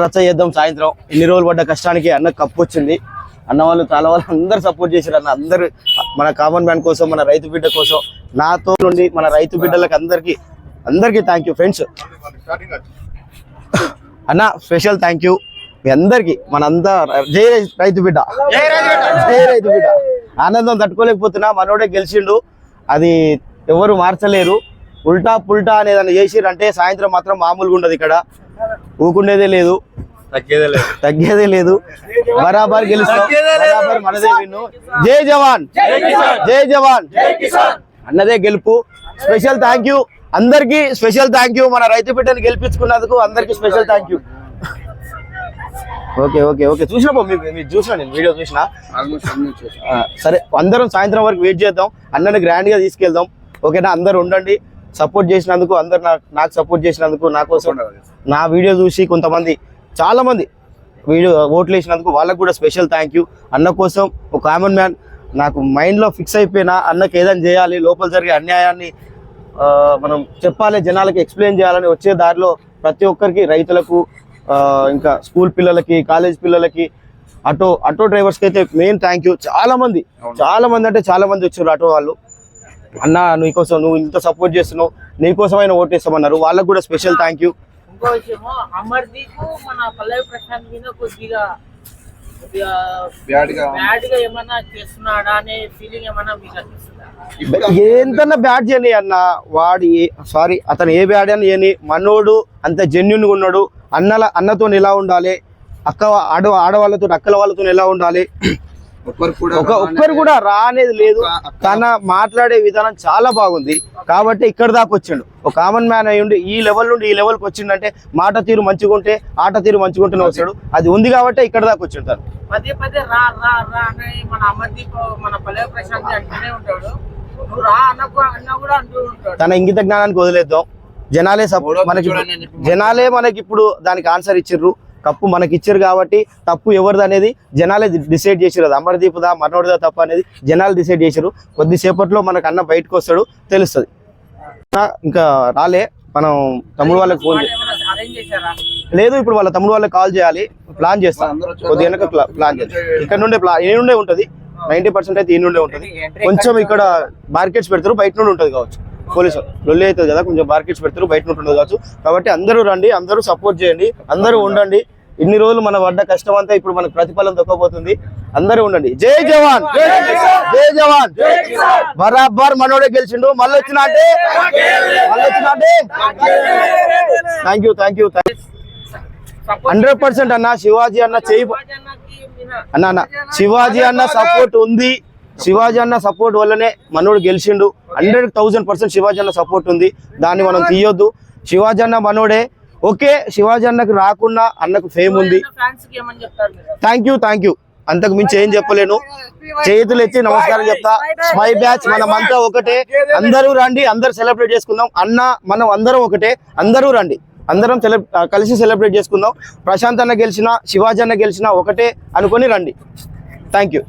రచ్చ చేద్దాం సాయంత్రం. ఇన్ని రోజులు పడ్డ కష్టానికి అన్న కప్పు వచ్చింది. అన్న వాళ్ళు చాలా వాళ్ళు అందరు సపోర్ట్ చేశారు. అన్న అందరు మన కామన్ మ్యాన్ కోసం, మన రైతు బిడ్డ కోసం, నాతో నుండి మన రైతు బిడ్డలకు అందరికి థ్యాంక్ యూ ఫ్రెండ్స్. అన్న స్పెషల్ థ్యాంక్ యూ మీ అందరికి. మనంతా జై రైతు బిడ్డ, జై రైతు బిడ్డ. ఆనందం తట్టుకోలేకపోతున్నా. మనోడే గెలిచిండు, అది ఎవరు మార్చలేరు. ఉల్టా పుల్టా అనేది చేసిర్రు అంటే సాయంత్రం మాత్రం మామూలుగా ఉండదు. ఇక్కడ ఊకుండేదే లేదు, తగ్గేదే లేదు. బరాబర్ గెలుస్తాం, బరాబర్ మనదే విన్ను. జై జవాన్, జై జవాన్ అన్నదే గెలుపు. స్పెషల్ థ్యాంక్ యూ అందరికి, స్పెషల్ థ్యాంక్ యూ. మన రైతు బిడ్డని గెలిపించుకున్నందుకు అందరికి special thank you. Okay okay okay చూసినా మీరు చూసినా, నేను వీడియో చూసినా. సరే అందరం సాయంత్రం వరకు వెయిట్ చేద్దాం. అన్నని గ్రాండ్ గా తీసుకెళ్దాం. ఓకేనా? అందరు ఉండండి. సపోర్ట్ చేసినందుకు, అందరు నాకు సపోర్ట్ చేసినందుకు, నా కోసం నా వీడియో చూసి కొంతమంది చాలా మంది వీడియో ఓట్లు వేసినందుకు వాళ్ళకు కూడా స్పెషల్ థ్యాంక్ యూ. అన్న కోసం ఒక కామన్ మ్యాన్ నాకు మైండ్లో ఫిక్స్ అయిపోయినా అన్నకి ఏదైనా చేయాలి, లోపల జరిగే అన్యాయాన్ని మనం చెప్పాలి, జనాలకి ఎక్స్ప్లెయిన్ చేయాలని వచ్చే దారిలో ప్రతి ఒక్కరికి, రైతులకు, ఇంకా స్కూల్ పిల్లలకి, కాలేజ్ పిల్లలకి, ఆటో డ్రైవర్స్కి అయితే మెయిన్ థ్యాంక్ యూ. చాలా మంది అంటే చాలా మంది వచ్చారు ఆటో వాళ్ళు. అన్న నీకోసం, నువ్వు ఇంత సపోర్ట్ చేస్తున్నావు, నీకోసమైనా ఓటేస్తామన్నారు. వాళ్ళకు కూడా స్పెషల్ థ్యాంక్ యూ. ఇంకో విషయము, అమర్దీప్ మన పల్లవి ప్రశాంత్ మీద కొద్దిగా బ్యాడ్ గా ఏమన్నా చేస్తున్నాడా అనే ఫీలింగ్ ఏమన్నా మీకు అనిపిస్తుందా? ఎంతన్నా బ్యాడ్ చేయని అన్న, వాడు సారీ అతను ఏ బ్యాడ్ అని చేయని, మనోడు అంత జెన్యున్గా ఉన్నాడు. అన్నతో ఎలా ఉండాలి, ఆడవాళ్ళతో అక్కల వాళ్ళతో ఎలా ఉండాలి, ఒక్కరు కూడా రానేది లేదు. తన మాట్లాడే విధానం చాలా బాగుంది కాబట్టి ఇక్కడ దాకా వచ్చిండు. ఒక కామన్ మ్యాన్ అయ్యి ఉండి ఈ లెవెల్ నుండి ఈ లెవెల్కి వచ్చిండంటే మాట తీరు మంచిగా ఉంటే, ఆట తీరు మంచిగా ఉంటేనే వస్తాడు. అది ఉంది కాబట్టి ఇక్కడ దాకా వచ్చిండు. తను పదే పదే రా రా రా అని మన అమర్దీప్ మన పల్లవి ప్రశాంత్ అంటూనే ఉంటాడు. నువ్వు రా అన్న కూడా అంటూ ఉంటాడు. తన ఇంగిత జ్ఞానానికి వదిలేద్దాం. జనాలే మనకి ఇప్పుడు దానికి ఆన్సర్ ఇచ్చిర్రు. కప్పు మనకి ఇచ్చారు కాబట్టి తప్పు ఎవరిది అనేది జనాలే డిసైడ్ చేసారు. అమర్దీప్దా మనోడిదా తప్పు అనేది జనాలు డిసైడ్ చేశారు. కొద్దిసేపట్లో మనకు అన్న బయటకు వస్తాడు, తెలుస్తుంది. ఇంకా రాలే, మనం తమ్ముడు వాళ్ళకి ఫోన్ లేదు. ఇప్పుడు వాళ్ళ తమ్ముడు వాళ్ళకి కాల్ చేయాలి, ప్లాన్ చేస్తాం. కొద్దిగా వెనక ప్లాన్ చేస్తాం. ఇక్కడ నుండే ఈ నుండే ఉంటుంది, 90% అయితే ఈ నుండే ఉంటుంది. కొంచెం ఇక్కడ మార్కెట్స్ పెడతారు, బయట నుండి ఉంటుంది కావచ్చు. పోలీసు లొల్లి అవుతుంది కదా, కొంచెం మార్కెట్స్ పెడతారు, బయట నుండి ఉంటుంది కావచ్చు. కాబట్టి అందరూ రండి, అందరూ సపోర్ట్ చేయండి, అందరూ ఉండండి. ఇన్ని రోజులు మన పడ్డ కష్టం అంతా ఇప్పుడు మనకు ప్రతిఫలం దొక్కబోతుంది. అందరూ ఉండండి. జై జవాన్, జై జవాన్. బరాబర్ మనోడే గెలిచిండు. మళ్ళీ వచ్చినా అంటే థ్యాంక్ యూ 100% అన్న. శివాజీ అన్న అన్న శివాజీ అన్న సపోర్ట్ ఉంది. శివాజీ అన్న సపోర్ట్ వల్లనే మనోడు గెలిచిండు. 100,000% శివాజీ అన్న సపోర్ట్ ఉంది. దాన్ని మనం తీయొద్దు. శివాజీ అన్న మనోడే. ఓకే, శివాజీ అన్నకు రాకున్నా అన్నకు ఫేమ్ ఉంది. Thank you. అంతకు మించి ఏం చెప్పలేను. చేతులు ఎత్తి నమస్కారం చెప్తా. స్మై బ్యాచ్ మనమంతా ఒకటే. అందరూ రండి, అందరూ సెలబ్రేట్ చేసుకుందాం. అన్న మనం అందరం ఒకటే. అందరూ రండి, అందరం కలిసి సెలబ్రేట్ చేసుకుందాం. ప్రశాంత్ అన్న గెలిచినా, శివాజీ అన్న గెలిచినా ఒకటే అనుకొని రండి. Thank you.